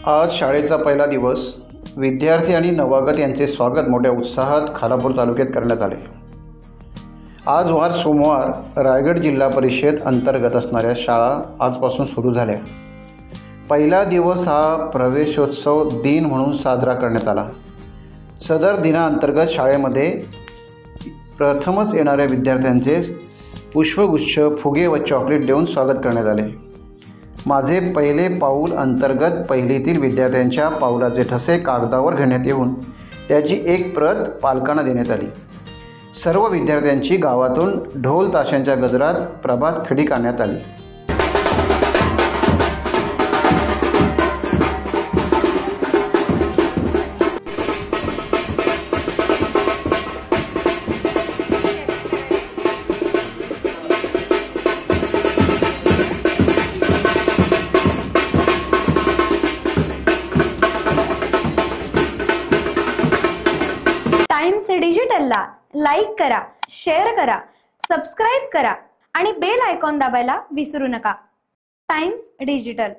आज शाळेचा पहिला दिवस. विद्यार्थी आणि नवागत यांचे स्वागत मोठ्या उत्साहात खालापूर तालुक्यात करण्यात आले. आज वार सोमवार. रायगड जिल्हा परिषद अंतर्गत असणाऱ्या शाळा आजपासून सुरू झाल्या. पहिला दिवस हा प्रवेशोत्सव दिन म्हणून साजरा करण्यात आला. सदर दिनाअंतर्गत शाळेमध्ये प्रथमच येणाऱ्या विद्यार्थ्यांचे पुष्पगुच्छ, फुगे व चॉकलेट देऊन स्वागत करण्यात आले. माझे पहिले पाऊल अंतर्गत पहिलीतील विद्यार्थ्यांच्या पाऊलाचे ठसे कागदावर घेण्यात येऊन त्याची एक प्रत पालकांना देण्यात आली. सर्व विद्यार्थ्यांची गावातून ढोल ताशांच्या गजरात प्रभात फेरी काढण्यात आली. टाइम्स डिजिटलला लाईक करा, शेअर करा, सबस्क्राईब करा आणि बेल आयकॉन दाबायला विसरू नका. Times digital.